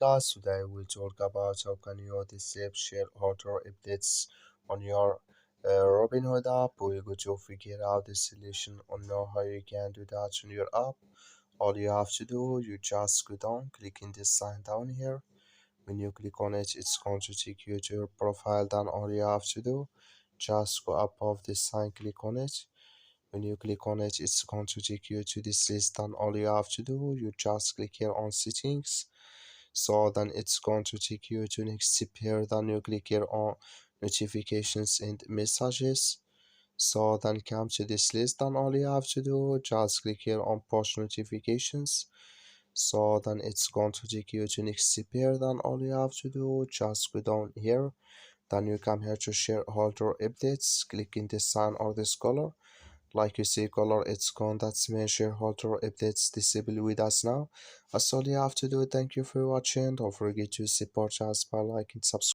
guys. Today we'll talk about how can you disable shareholder updates on your Robinhood app. We're going to figure out the solution on know how you can do that on your app. All you have to do, you just go down, click in this sign down here. When you click on it, it's going to take you to your profile. Then all you have to do, just go above this sign, click on it. When you click on it, it's going to take you to this list. Then all you have to do, you just click here on settings. So then it's going to take you to next step here. Then you click here on notifications and messages. So then come to this list. Then all you have to do, just click here on push notifications. So then it's going to take you to next step here. Then all you have to do, just go down here. Then you come here to shareholder updates. Click in this sign or this color. Like you see color, it's gone. That's mean shareholder updates disabled with us now. That's all you have to do. Thank you for watching. Don't forget to support us by liking, subscribe.